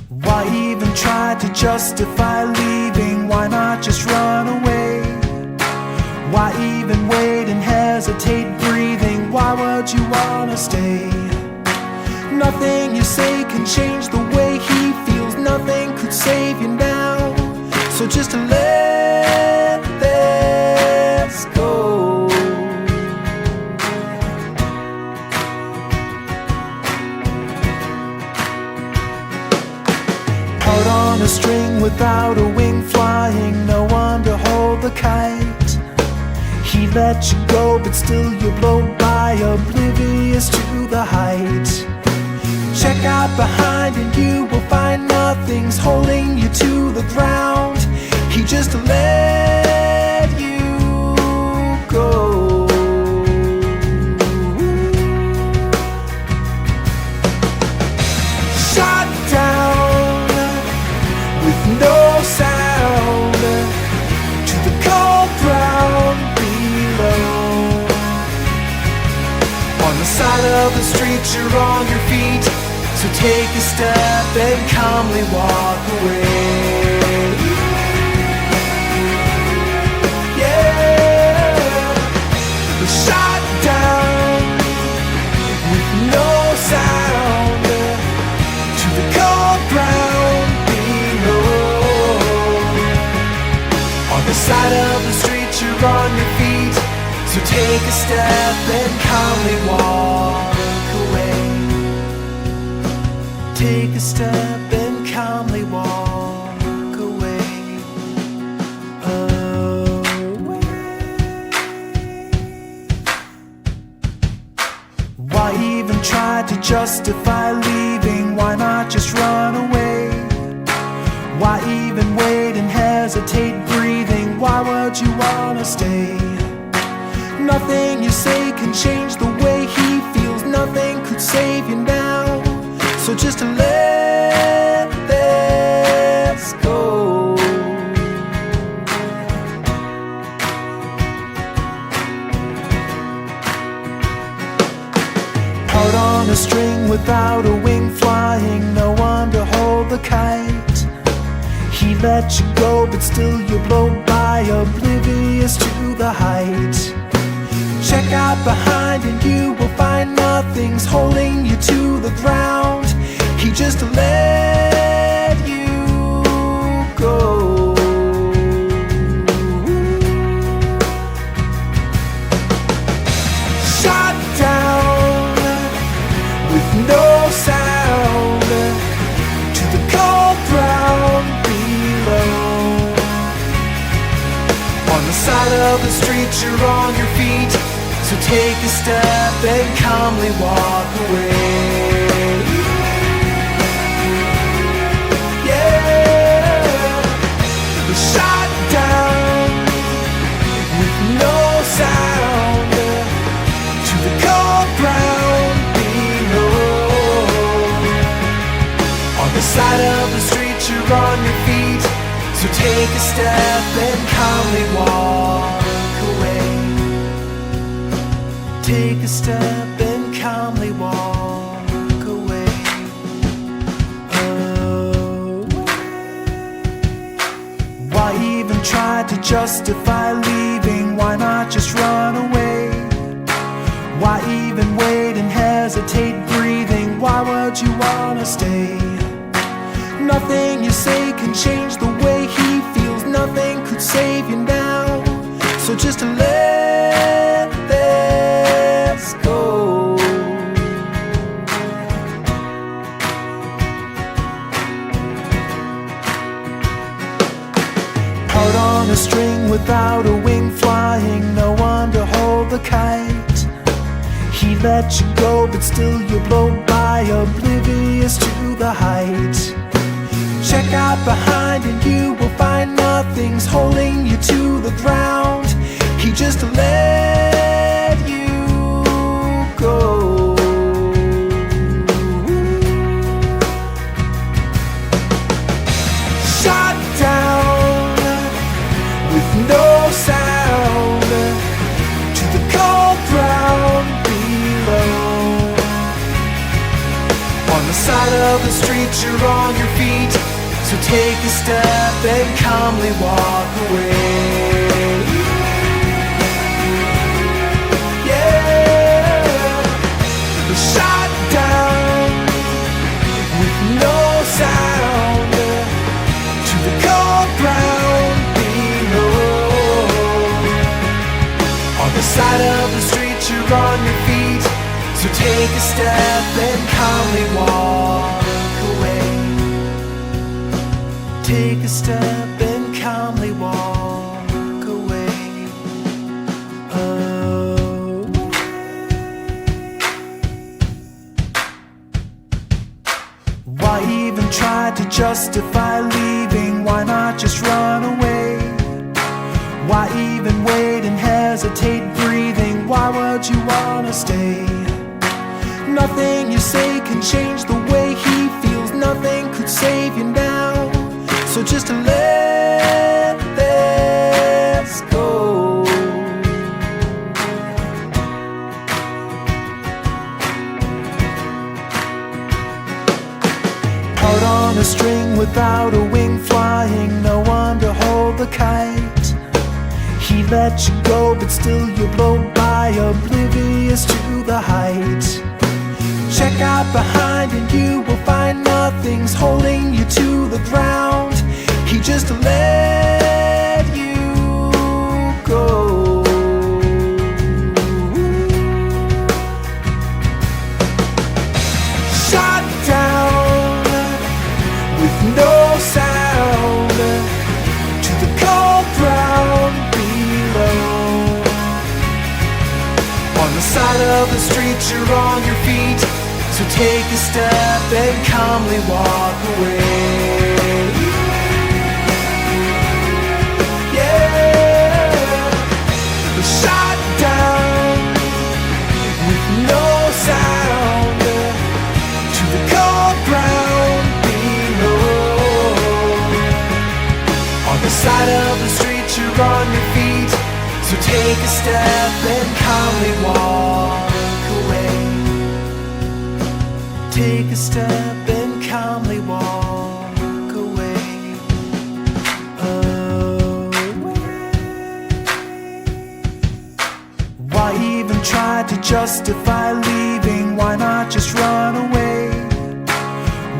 Why even try to justify leaving? Why not just run away? Why even wait and hesitate breathing? Why would you wanna stay? Nothing you say can change the way he feels. Nothing could save you now. So just let this go. Out on a string without a wing flying, no one to hold the kite. He let you go, but still you blow by, oblivious to the height. Check out behind and you will find nothing's holding you to the ground. He just let you go. Shot down with no sound to the cold ground below. On the side of the street you're on your feet, so take a step and calmly walk away. Yeah, shot down with no sound to the cold ground below. On the side of the street you're on your feet, so take a step and calmly walk away. Take a step and calmly walk away. Why even try to justify leaving? Why not just run away? Why even wait and hesitate breathing? Why would you wanna stay? Nothing you say can change the way he feels. Nothing could save you now. So just let this go. Out on a string without a wing flying, no one to hold the kite. He let you go, but still you blow by, oblivious to the height. Check out behind and you will find nothing's holding you to the ground. He just let you go. Shot down with no sound to the cold ground below. On the side of the street you're on your feet, so take a step and calmly walk away. Yeah, shot down with no sound to the cold ground below. On the side of the street you're on your feet, so take a step and calmly walk away. Take a step and calmly walk away. Why even try to justify leaving? Why not just run away? Why even wait and hesitate breathing? Why would you wanna stay? Nothing you say can change the way he feels. Nothing could save you now. So just let this go. Out on a string without a wing flying, no one to hold the kite. He let you go, but still you blow by, oblivious to the height. Check out behind and you will find nothing's holding you to the ground. He just let you go. Shot down with no sound to the cold ground below. On the side of of the street, you're on your feet. So take a step and calmly walk away. Yeah, shot down with no sound to the cold ground below. On the side of the street, you're on your feet. So take a step and calmly walk away. Take a step and calmly walk away. Why even try to justify leaving? Why not just run away? Why even wait and hesitate breathing? Why would you wanna stay? Nothing you say can change the way he feels. Nothing could save you now. So just let this go. Out on a string without a wing flying, no one to hold the kite. He let you go, but still you blow by, oblivious to the height. Check out behind and you will find nothing's holding you to the ground. He just let you go. Shot down with no sound to the cold ground below. On the side of the street, you're on your feet. So take a step and calmly walk away. Yeah, shot down with no sound to the cold ground below. On the side of the street, you're on your feet. So take a step and calmly walk away. Take a step and calmly walk away. Why even try to justify leaving? Why not just run away?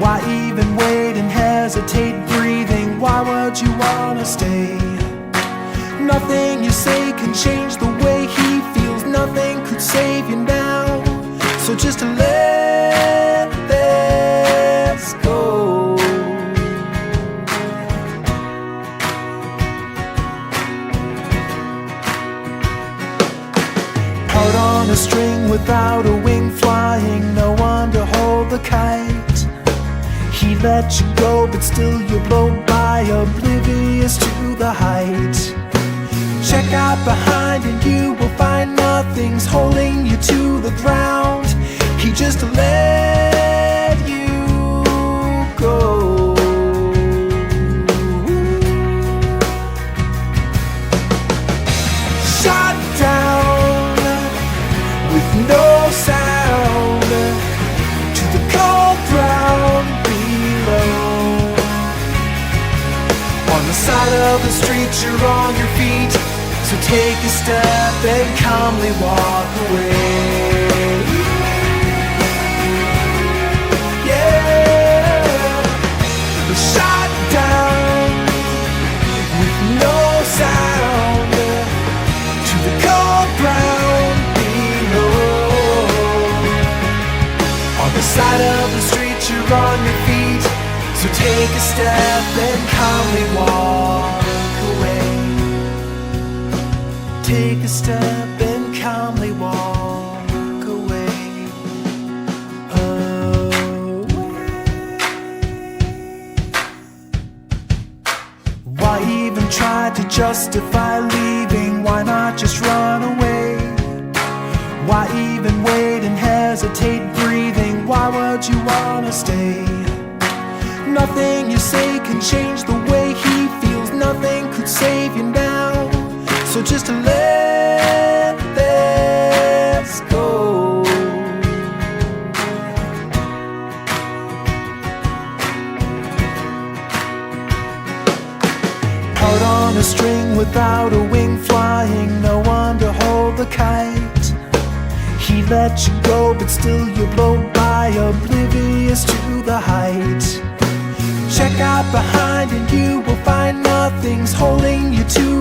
Why even wait and hesitate breathing? Why would you wanna stay? Nothing you say can change the way he feels. Nothing could save you now. So just let this go. Out on a string without a wing flying, no one to hold the kite. He let you go, but still you blow by, oblivious to the height. Check out behind and you will find nothing's holding you to the ground. He just let you go. Shot down with no sound to the cold ground below. On the side of the street, you're on your feet. So take a step and calmly walk away. Yeah, shot down with no sound to the cold ground below. On the side of the street, you're on your feet. So take a step and calmly walk away. Take a step and calmly walk away. Why even try to justify leaving? Why not just run away? Why even wait and hesitate breathing? Why would you wanna stay? Nothing you say can change the way he feels. Nothing could save you now. So just let this go. a string without a wing flying, no one to hold the kite. He let you go, but still you blow by, oblivious to the height. Check out behind and you will find nothing's holding you to